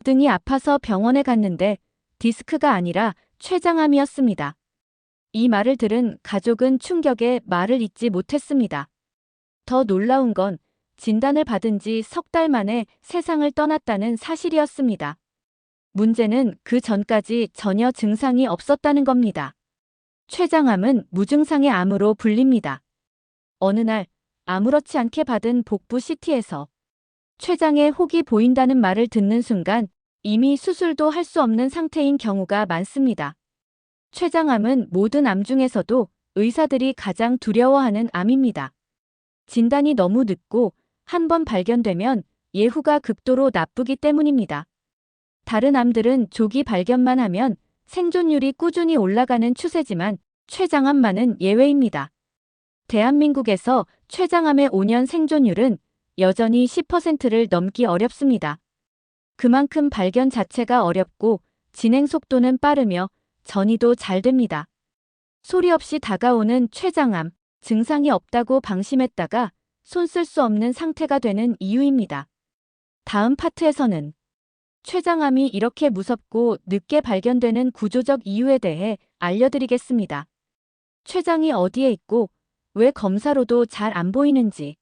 등이 아파서 병원에 갔는데 디스크가 아니라 췌장암이었습니다. 이 말을 들은 가족은 충격에 말을 잇지 못했습니다. 더 놀라운 건 진단을 받은 지 석 달 만에 세상을 떠났다는 사실이었습니다. 문제는 그 전까지 전혀 증상이 없었다는 겁니다. 췌장암은 무증상의 암으로 불립니다. 어느 날 아무렇지 않게 받은 복부 CT에서 췌장에 혹이 보인다는 말을 듣는 순간 이미 수술도 할 수 없는 상태인 경우가 많습니다. 췌장암은 모든 암 중에서도 의사들이 가장 두려워하는 암입니다. 진단이 너무 늦고 한 번 발견되면 예후가 극도로 나쁘기 때문입니다. 다른 암들은 조기 발견만 하면 생존율이 꾸준히 올라가는 추세지만 췌장암만은 예외입니다. 대한민국에서 췌장암의 5년 생존율은 여전히 10%를 넘기 어렵습니다. 그만큼 발견 자체가 어렵고 진행 속도는 빠르며 전이도 잘 됩니다. 소리 없이 다가오는 췌장암, 증상이 없다고 방심했다가 손 쓸 수 없는 상태가 되는 이유입니다. 다음 파트에서는 췌장암이 이렇게 무섭고 늦게 발견되는 구조적 이유에 대해 알려드리겠습니다. 췌장이 어디에 있고 왜 검사로도 잘 안 보이는지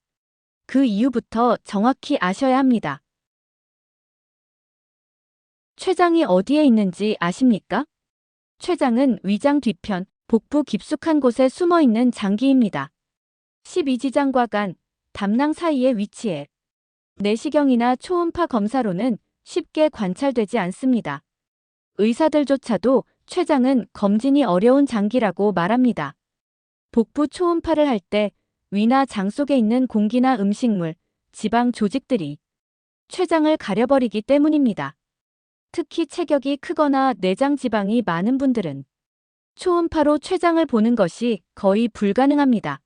그 이유부터 정확히 아셔야 합니다. 췌장이 어디에 있는지 아십니까? 췌장은 위장 뒤편, 복부 깊숙한 곳에 숨어 있는 장기입니다. 12지장과 간, 담낭 사이에 위치해 내시경이나 초음파 검사로는 쉽게 관찰되지 않습니다. 의사들조차도 췌장은 검진이 어려운 장기라고 말합니다. 복부 초음파를 할 때 위나 장 속에 있는 공기나 음식물, 지방 조직들이 췌장을 가려버리기 때문입니다. 특히 체격이 크거나 내장 지방이 많은 분들은 초음파로 췌장을 보는 것이 거의 불가능합니다.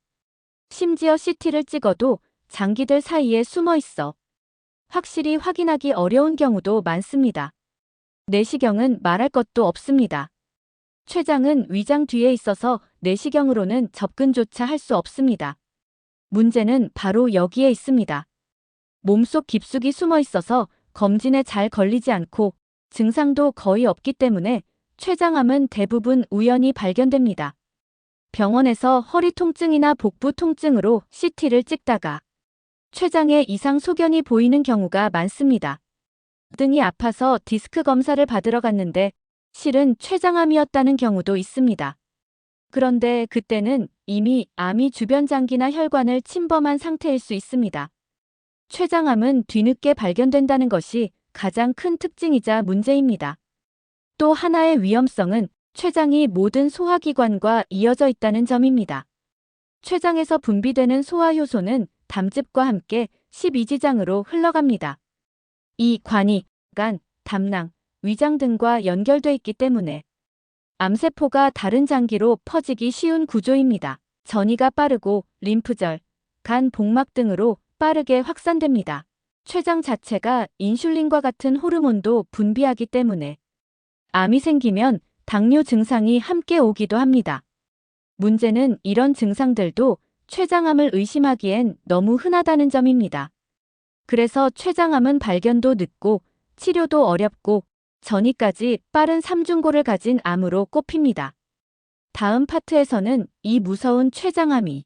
심지어 CT를 찍어도 장기들 사이에 숨어 있어 확실히 확인하기 어려운 경우도 많습니다. 내시경은 말할 것도 없습니다. 췌장은 위장 뒤에 있어서 내시경으로는 접근조차 할 수 없습니다. 문제는 바로 여기에 있습니다. 몸속 깊숙이 숨어 있어서 검진에 잘 걸리지 않고 증상도 거의 없기 때문에 췌장암은 대부분 우연히 발견됩니다. 병원에서 허리 통증이나 복부 통증으로 CT를 찍다가 췌장에 이상 소견이 보이는 경우가 많습니다. 등이 아파서 디스크 검사를 받으러 갔는데 실은 췌장암이었다는 경우도 있습니다. 그런데 그때는 이미 암이 주변 장기나 혈관을 침범한 상태일 수 있습니다. 췌장암은 뒤늦게 발견된다는 것이 가장 큰 특징이자 문제입니다. 또 하나의 위험성은 췌장이 모든 소화기관과 이어져 있다는 점입니다. 췌장에서 분비되는 소화효소는 담즙과 함께 12지장으로 흘러갑니다. 이 관이 간, 담낭, 위장 등과 연결돼 있기 때문에 암세포가 다른 장기로 퍼지기 쉬운 구조입니다. 전이가 빠르고 림프절, 간 복막 등으로 빠르게 확산됩니다. 췌장 자체가 인슐린과 같은 호르몬도 분비하기 때문에 암이 생기면 당뇨 증상이 함께 오기도 합니다. 문제는 이런 증상들도 췌장암을 의심하기엔 너무 흔하다는 점입니다. 그래서 췌장암은 발견도 늦고 치료도 어렵고 전이까지 빠른 삼중고를 가진 암으로 꼽힙니다. 다음 파트에서는 이 무서운 췌장암이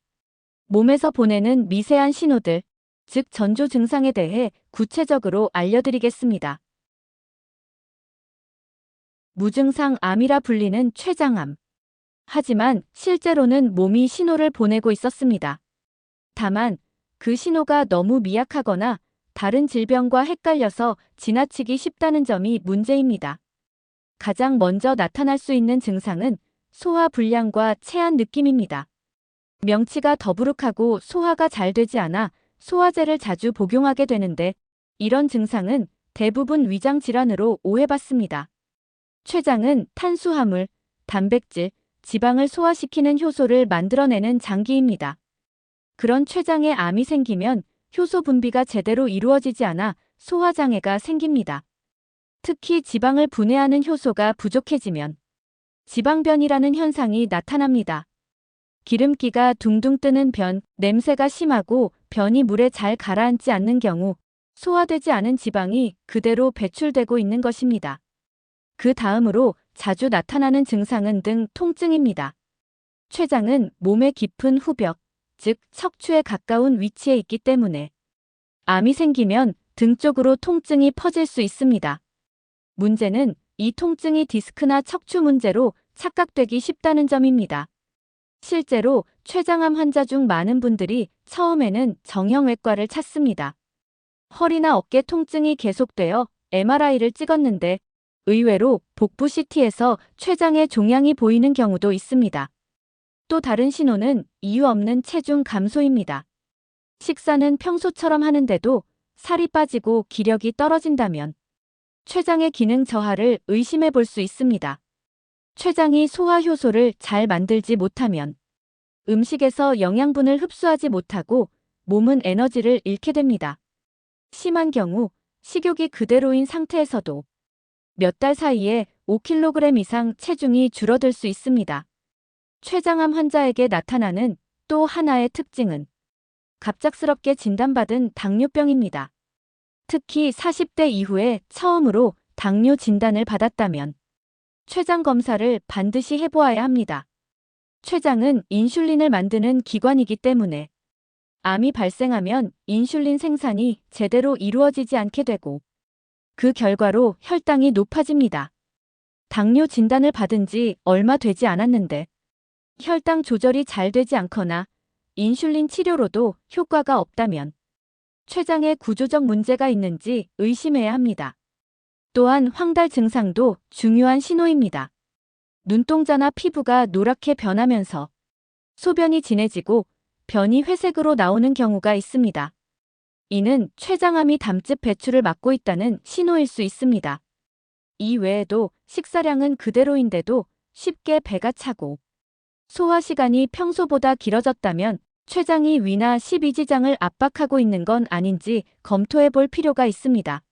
몸에서 보내는 미세한 신호들, 즉 전조 증상에 대해 구체적으로 알려드리겠습니다. 무증상 암이라 불리는 췌장암. 하지만 실제로는 몸이 신호를 보내고 있었습니다. 다만 그 신호가 너무 미약하거나 다른 질병과 헷갈려서 지나치기 쉽다는 점이 문제입니다. 가장 먼저 나타날 수 있는 증상은 소화 불량과 체한 느낌입니다. 명치가 더부룩하고 소화가 잘 되지 않아 소화제를 자주 복용하게 되는데 이런 증상은 대부분 위장 질환으로 오해받습니다. 췌장은 탄수화물, 단백질, 지방을 소화시키는 효소를 만들어내는 장기입니다. 그런 췌장에 암이 생기면 효소 분비가 제대로 이루어지지 않아 소화장애가 생깁니다. 특히 지방을 분해하는 효소가 부족해지면 지방변이라는 현상이 나타납니다. 기름기가 둥둥 뜨는 변, 냄새가 심하고 변이 물에 잘 가라앉지 않는 경우, 소화되지 않은 지방이 그대로 배출되고 있는 것입니다. 그 다음으로 자주 나타나는 증상은 등 통증입니다. 췌장은 몸의 깊은 후벽, 즉 척추에 가까운 위치에 있기 때문에 암이 생기면 등 쪽으로 통증이 퍼질 수 있습니다. 문제는 이 통증이 디스크나 척추 문제로 착각되기 쉽다는 점입니다. 실제로 췌장암 환자 중 많은 분들이 처음에는 정형외과를 찾습니다. 허리나 어깨 통증이 계속되어 MRI를 찍었는데 의외로 복부 CT에서 췌장의 종양이 보이는 경우도 있습니다. 또 다른 신호는 이유 없는 체중 감소입니다. 식사는 평소처럼 하는데도 살이 빠지고 기력이 떨어진다면 췌장의 기능 저하를 의심해 볼 수 있습니다. 췌장이 소화 효소를 잘 만들지 못하면 음식에서 영양분을 흡수하지 못하고 몸은 에너지를 잃게 됩니다. 심한 경우 식욕이 그대로인 상태에서도 몇 달 사이에 5kg 이상 체중이 줄어들 수 있습니다. 췌장암 환자에게 나타나는 또 하나의 특징은 갑작스럽게 진단받은 당뇨병입니다. 특히 40대 이후에 처음으로 당뇨 진단을 받았다면 췌장 검사를 반드시 해보아야 합니다. 췌장은 인슐린을 만드는 기관이기 때문에 암이 발생하면 인슐린 생산이 제대로 이루어지지 않게 되고 그 결과로 혈당이 높아집니다. 당뇨 진단을 받은 지 얼마 되지 않았는데 혈당 조절이 잘 되지 않거나 인슐린 치료로도 효과가 없다면 췌장에 구조적 문제가 있는지 의심해야 합니다. 또한 황달 증상도 중요한 신호입니다. 눈동자나 피부가 노랗게 변하면서 소변이 진해지고 변이 회색으로 나오는 경우가 있습니다. 이는 췌장암이 담즙 배출을 막고 있다는 신호일 수 있습니다. 이 외에도 식사량은 그대로인데도 쉽게 배가 차고 소화 시간이 평소보다 길어졌다면 췌장이 위나 십이지장을 압박하고 있는 건 아닌지 검토해 볼 필요가 있습니다.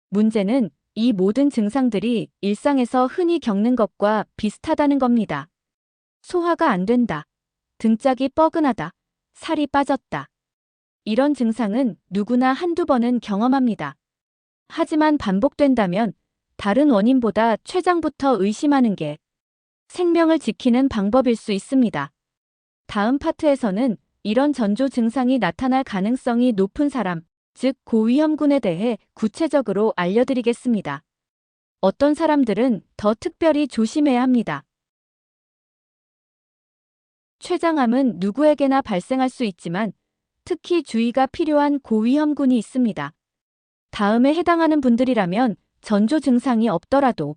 문제는 이 모든 증상들이 일상에서 흔히 겪는 것과 비슷하다는 겁니다. 소화가 안 된다. 등짝이 뻐근하다. 살이 빠졌다. 이런 증상은 누구나 한두 번은 경험합니다. 하지만 반복된다면 다른 원인보다 췌장부터 의심하는 게 생명을 지키는 방법일 수 있습니다. 다음 파트에서는 이런 전조 증상이 나타날 가능성이 높은 사람, 즉 고위험군에 대해 구체적으로 알려드리겠습니다. 어떤 사람들은 더 특별히 조심해야 합니다. 췌장암은 누구에게나 발생할 수 있지만 특히 주의가 필요한 고위험군이 있습니다. 다음에 해당하는 분들이라면 전조 증상이 없더라도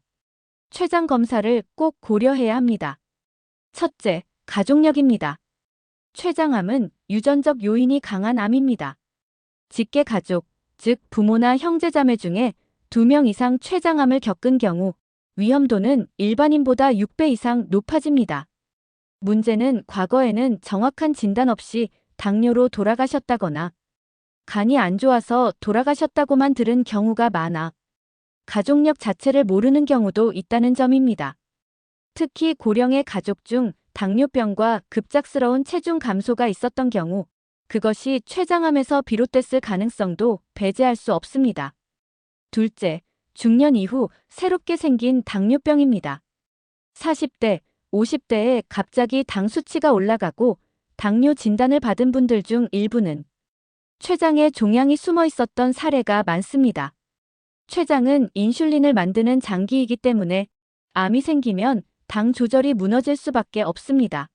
췌장 검사를 꼭 고려해야 합니다. 첫째, 가족력입니다. 췌장암은 유전적 요인이 강한 암입니다. 직계 가족, 즉 부모나 형제자매 중에 2명 이상 췌장암을 겪은 경우 위험도는 일반인보다 6배 이상 높아집니다. 문제는 과거에는 정확한 진단 없이 당뇨로 돌아가셨다거나 간이 안 좋아서 돌아가셨다고만 들은 경우가 많아 가족력 자체를 모르는 경우도 있다는 점입니다. 특히 고령의 가족 중 당뇨병과 급작스러운 체중 감소가 있었던 경우 그것이 췌장암에서 비롯됐을 가능성도 배제할 수 없습니다. 둘째, 중년 이후 새롭게 생긴 당뇨병입니다. 40대, 50대에 갑자기 당 수치가 올라가고 당뇨 진단을 받은 분들 중 일부는 췌장에 종양이 숨어 있었던 사례가 많습니다. 췌장은 인슐린을 만드는 장기이기 때문에 암이 생기면 당 조절이 무너질 수밖에 없습니다.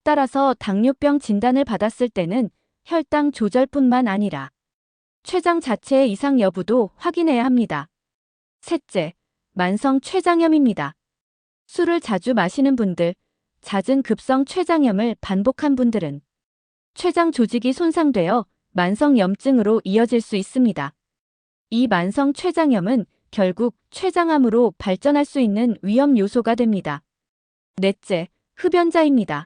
따라서 당뇨병 진단을 받았을 때는 혈당 조절뿐만 아니라 췌장 자체의 이상 여부도 확인해야 합니다. 셋째, 만성 췌장염입니다. 술을 자주 마시는 분들, 잦은 급성 췌장염을 반복한 분들은 췌장 조직이 손상되어 만성 염증으로 이어질 수 있습니다. 이 만성 췌장염은 결국 췌장암으로 발전할 수 있는 위험 요소가 됩니다. 넷째, 흡연자입니다.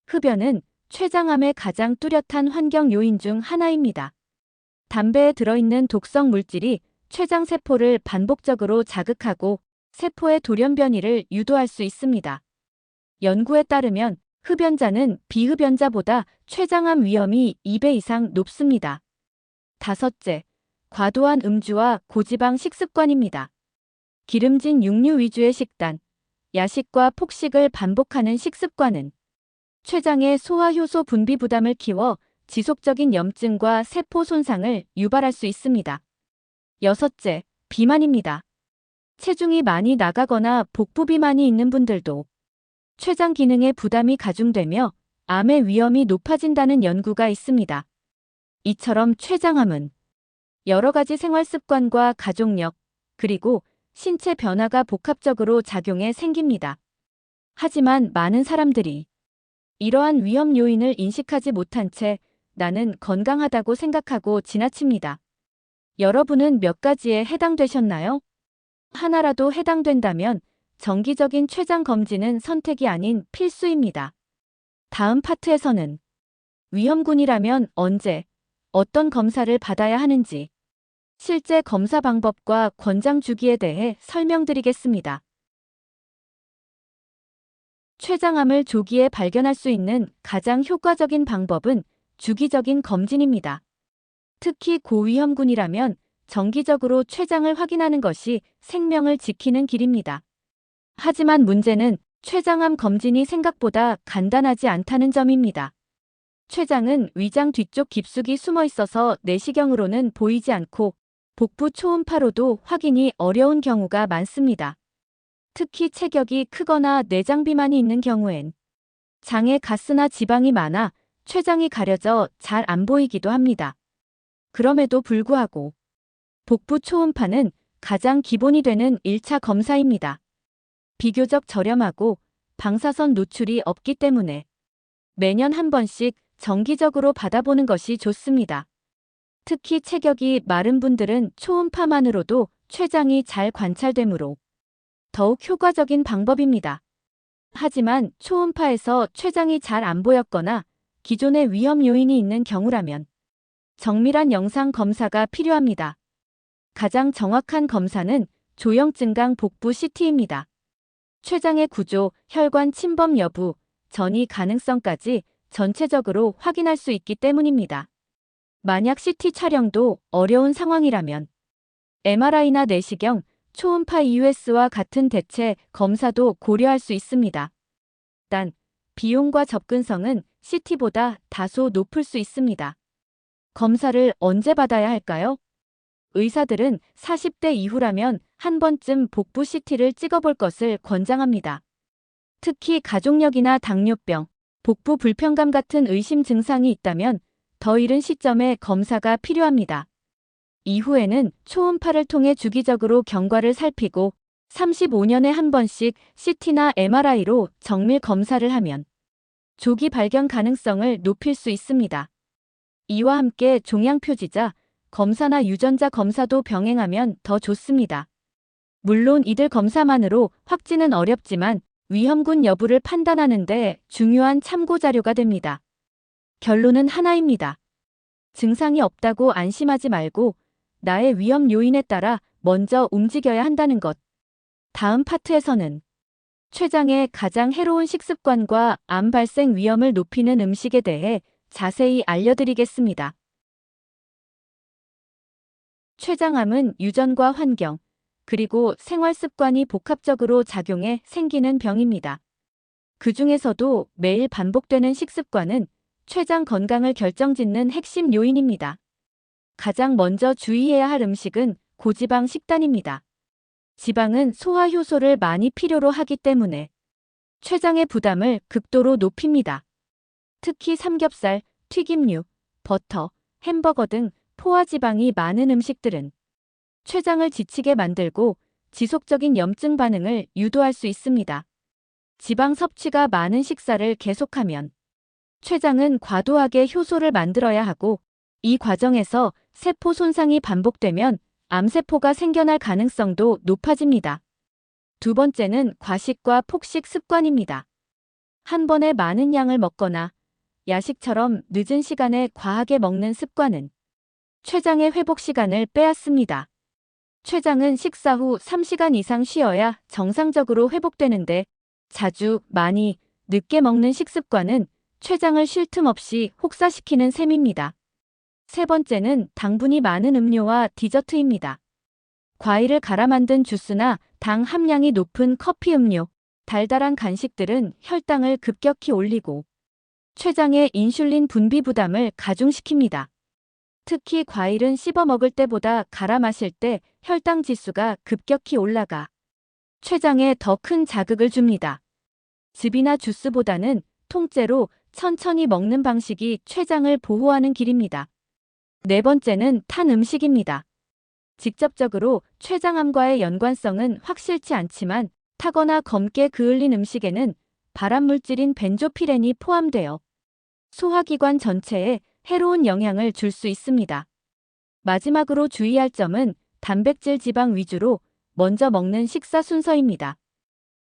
흡연은 췌장암의 가장 뚜렷한 환경 요인 중 하나입니다. 담배에 들어있는 독성 물질이 췌장 세포를 반복적으로 자극하고 세포의 돌연 변이를 유도할 수 있습니다. 연구에 따르면 흡연자는 비흡연자보다 췌장암 위험이 2배 이상 높습니다. 다섯째, 과도한 음주와 고지방 식습관입니다. 기름진 육류 위주의 식단, 야식과 폭식을 반복하는 식습관은 췌장의 소화효소 분비 부담을 키워 지속적인 염증과 세포 손상을 유발할 수 있습니다. 여섯째, 비만입니다. 체중이 많이 나가거나 복부 비만이 있는 분들도 췌장 기능에 부담이 가중되며 암의 위험이 높아진다는 연구가 있습니다. 이처럼 췌장암은 여러 가지 생활 습관과 가족력, 그리고 신체 변화가 복합적으로 작용해 생깁니다. 하지만 많은 사람들이 이러한 위험 요인을 인식하지 못한 채 나는 건강하다고 생각하고 지나칩니다. 여러분은 몇 가지에 해당되셨나요? 하나라도 해당된다면 정기적인 췌장 검진은 선택이 아닌 필수입니다. 다음 파트에서는 위험군이라면 언제, 어떤 검사를 받아야 하는지, 실제 검사 방법과 권장 주기에 대해 설명드리겠습니다. 췌장암을 조기에 발견할 수 있는 가장 효과적인 방법은 주기적인 검진입니다. 특히 고위험군이라면 정기적으로 췌장을 확인하는 것이 생명을 지키는 길입니다. 하지만 문제는 췌장암 검진이 생각보다 간단하지 않다는 점입니다. 췌장은 위장 뒤쪽 깊숙이 숨어 있어서 내시경으로는 보이지 않고 복부 초음파로도 확인이 어려운 경우가 많습니다. 특히 체격이 크거나 내장 비만이 있는 경우엔 장에 가스나 지방이 많아 췌장이 가려져 잘 안 보이기도 합니다. 그럼에도 불구하고 복부 초음파는 가장 기본이 되는 1차 검사입니다. 비교적 저렴하고 방사선 노출이 없기 때문에 매년 한 번씩 정기적으로 받아보는 것이 좋습니다. 특히 체격이 마른 분들은 초음파만으로도 췌장이 잘 관찰되므로 더욱 효과적인 방법입니다. 하지만 초음파에서 췌장이 잘 안 보였거나 기존의 위험 요인이 있는 경우라면 정밀한 영상 검사가 필요합니다. 가장 정확한 검사는 조형증강 복부 CT입니다. 췌장의 구조, 혈관 침범 여부, 전이 가능성까지 전체적으로 확인할 수 있기 때문입니다. 만약 CT 촬영도 어려운 상황이라면 MRI나 내시경, 초음파 EUS와 같은 대체 검사도 고려할 수 있습니다. 단, 비용과 접근성은 CT보다 다소 높을 수 있습니다. 검사를 언제 받아야 할까요? 의사들은 40대 이후라면 한 번쯤 복부 CT를 찍어볼 것을 권장합니다. 특히 가족력이나 당뇨병, 복부 불편감 같은 의심 증상이 있다면 더 이른 시점에 검사가 필요합니다. 이후에는 초음파를 통해 주기적으로 경과를 살피고 35년에 한 번씩 CT나 MRI로 정밀 검사를 하면 조기 발견 가능성을 높일 수 있습니다. 이와 함께 종양표지자, 검사나 유전자 검사도 병행하면 더 좋습니다. 물론 이들 검사만으로 확진은 어렵지만 위험군 여부를 판단하는 데 중요한 참고 자료가 됩니다. 결론은 하나입니다. 증상이 없다고 안심하지 말고 나의 위험 요인에 따라 먼저 움직여야 한다는 것. 다음 파트에서는 췌장의 가장 해로운 식습관과 암 발생 위험을 높이는 음식에 대해 자세히 알려드리겠습니다. 췌장암은 유전과 환경, 그리고 생활 습관이 복합적으로 작용해 생기는 병입니다. 그 중에서도 매일 반복되는 식습관은 췌장 건강을 결정짓는 핵심 요인입니다. 가장 먼저 주의해야 할 음식은 고지방 식단입니다. 지방은 소화 효소를 많이 필요로 하기 때문에 췌장의 부담을 극도로 높입니다. 특히 삼겹살, 튀김류, 버터, 햄버거 등 포화지방이 많은 음식들은 췌장을 지치게 만들고 지속적인 염증 반응을 유도할 수 있습니다. 지방 섭취가 많은 식사를 계속하면 췌장은 과도하게 효소를 만들어야 하고 이 과정에서 세포 손상이 반복되면 암세포가 생겨날 가능성도 높아집니다. 두 번째는 과식과 폭식 습관입니다. 한 번에 많은 양을 먹거나 야식처럼 늦은 시간에 과하게 먹는 습관은 췌장의 회복 시간을 빼앗습니다. 췌장은 식사 후 3시간 이상 쉬어야 정상적으로 회복되는데 자주, 많이, 늦게 먹는 식습관은 췌장을 쉴 틈 없이 혹사시키는 셈입니다. 세 번째는 당분이 많은 음료와 디저트입니다. 과일을 갈아 만든 주스나 당 함량이 높은 커피 음료, 달달한 간식들은 혈당을 급격히 올리고 췌장의 인슐린 분비 부담을 가중시킵니다. 특히 과일은 씹어 먹을 때보다 갈아 마실 때 혈당 지수가 급격히 올라가 췌장에 더 큰 자극을 줍니다. 즙이나 주스보다는 통째로 천천히 먹는 방식이 췌장을 보호하는 길입니다. 네 번째는 탄 음식입니다. 직접적으로 췌장암과의 연관성은 확실치 않지만 타거나 검게 그을린 음식에는 발암물질인 벤조피렌이 포함되어 소화기관 전체에 해로운 영향을 줄 수 있습니다. 마지막으로 주의할 점은 단백질 지방 위주로 먼저 먹는 식사 순서입니다.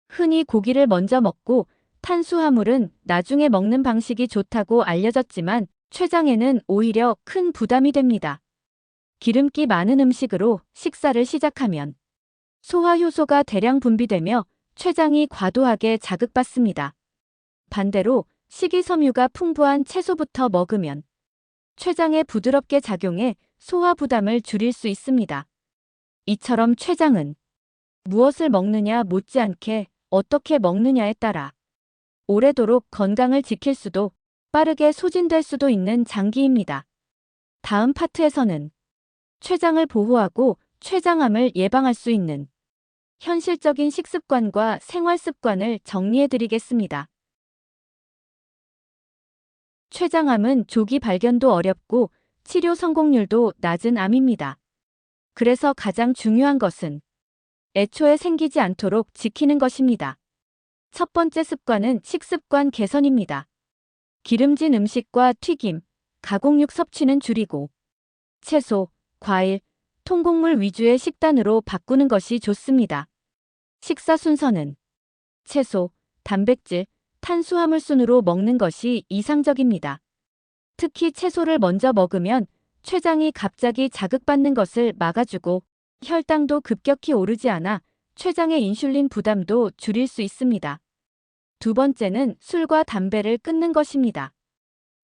흔히 고기를 먼저 먹고 탄수화물은 나중에 먹는 방식이 좋다고 알려졌지만 췌장에는 오히려 큰 부담이 됩니다. 기름기 많은 음식으로 식사를 시작하면 소화 효소가 대량 분비되며 췌장이 과도하게 자극받습니다. 반대로 식이섬유가 풍부한 채소부터 먹으면 췌장에 부드럽게 작용해 소화 부담을 줄일 수 있습니다. 이처럼 췌장은 무엇을 먹느냐 못지않게 어떻게 먹느냐에 따라 오래도록 건강을 지킬 수도 빠르게 소진될 수도 있는 장기입니다. 다음 파트에서는 췌장을 보호하고 췌장암을 예방할 수 있는 현실적인 식습관과 생활습관을 정리해드리겠습니다. 췌장암은 조기 발견도 어렵고 치료 성공률도 낮은 암입니다. 그래서 가장 중요한 것은 애초에 생기지 않도록 지키는 것입니다. 첫 번째 습관은 식습관 개선입니다. 기름진 음식과 튀김, 가공육 섭취는 줄이고 채소, 과일, 통곡물 위주의 식단으로 바꾸는 것이 좋습니다. 식사 순서는 채소, 단백질, 탄수화물 순으로 먹는 것이 이상적입니다. 특히 채소를 먼저 먹으면 췌장이 갑자기 자극받는 것을 막아주고 혈당도 급격히 오르지 않아 췌장의 인슐린 부담도 줄일 수 있습니다. 두 번째는 술과 담배를 끊는 것입니다.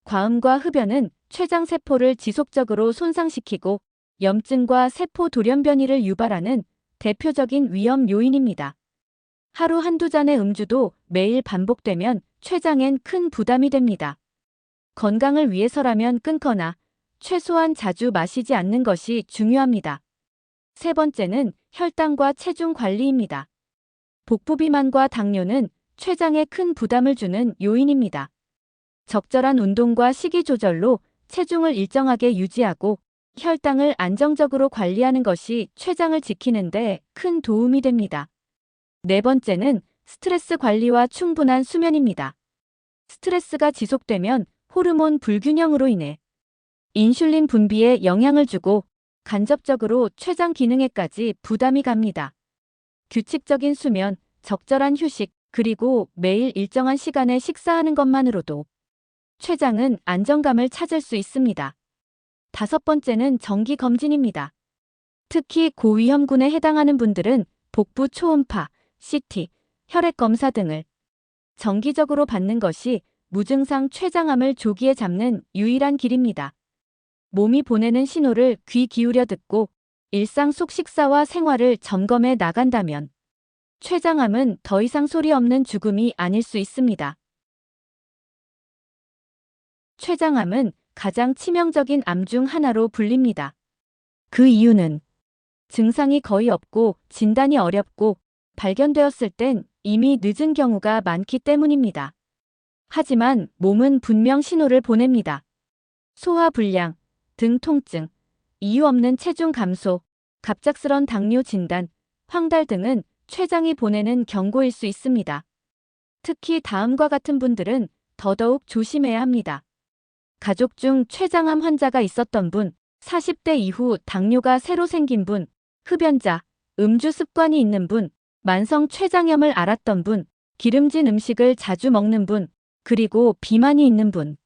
과음과 흡연은 췌장 세포를 지속적으로 손상시키고 염증과 세포 돌연변이를 유발하는 대표적인 위험 요인입니다. 하루 한두 잔의 음주도 매일 반복되면 췌장엔 큰 부담이 됩니다. 건강을 위해서라면 끊거나 최소한 자주 마시지 않는 것이 중요합니다. 세 번째는 혈당과 체중 관리입니다. 복부 비만과 당뇨는 췌장에 큰 부담을 주는 요인입니다. 적절한 운동과 식이 조절로 체중을 일정하게 유지하고 혈당을 안정적으로 관리하는 것이 췌장을 지키는 데 큰 도움이 됩니다. 네 번째는 스트레스 관리와 충분한 수면입니다. 스트레스가 지속되면 호르몬 불균형으로 인해 인슐린 분비에 영향을 주고 간접적으로 췌장 기능에까지 부담이 갑니다. 규칙적인 수면, 적절한 휴식, 그리고 매일 일정한 시간에 식사하는 것만으로도 췌장은 안정감을 찾을 수 있습니다. 다섯 번째는 정기검진입니다. 특히 고위험군에 해당하는 분들은 복부 초음파, CT, 혈액검사 등을 정기적으로 받는 것이 무증상 췌장암을 조기에 잡는 유일한 길입니다. 몸이 보내는 신호를 귀 기울여 듣고 일상 속 식사와 생활을 점검해 나간다면 췌장암은 더 이상 소리 없는 죽음이 아닐 수 있습니다. 췌장암은 가장 치명적인 암 중 하나로 불립니다. 그 이유는 증상이 거의 없고 진단이 어렵고 발견되었을 땐 이미 늦은 경우가 많기 때문입니다. 하지만 몸은 분명 신호를 보냅니다. 소화불량, 등 통증, 이유 없는 체중 감소, 갑작스런 당뇨 진단, 황달 등은 췌장이 보내는 경고일 수 있습니다. 특히 다음과 같은 분들은 더더욱 조심해야 합니다. 가족 중 췌장암 환자가 있었던 분, 40대 이후 당뇨가 새로 생긴 분, 흡연자, 음주 습관이 있는 분, 만성 췌장염을 앓았던 분, 기름진 음식을 자주 먹는 분, 그리고 비만이 있는 분.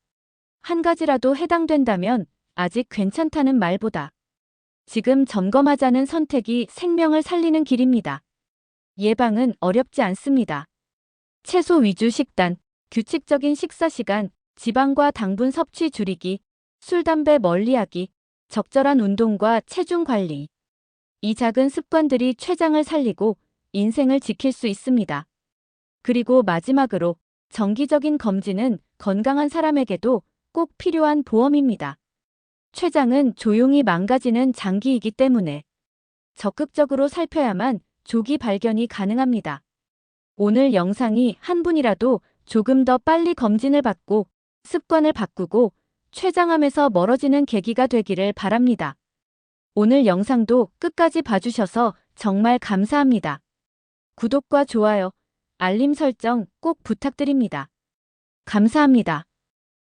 한 가지라도 해당된다면 아직 괜찮다는 말보다 지금 점검하자는 선택이 생명을 살리는 길입니다. 예방은 어렵지 않습니다. 채소 위주 식단, 규칙적인 식사 시간, 지방과 당분 섭취 줄이기, 술, 담배 멀리하기, 적절한 운동과 체중 관리. 이 작은 습관들이 췌장을 살리고 인생을 지킬 수 있습니다. 그리고 마지막으로 정기적인 검진은 건강한 사람에게도 꼭 필요한 보험입니다. 췌장은 조용히 망가지는 장기이기 때문에 적극적으로 살펴야만 조기 발견이 가능합니다. 오늘 영상이 한 분이라도 조금 더 빨리 검진을 받고 습관을 바꾸고 췌장암에서 멀어지는 계기가 되기를 바랍니다. 오늘 영상도 끝까지 봐주셔서 정말 감사합니다. 구독과 좋아요, 알림 설정 꼭 부탁드립니다. 감사합니다.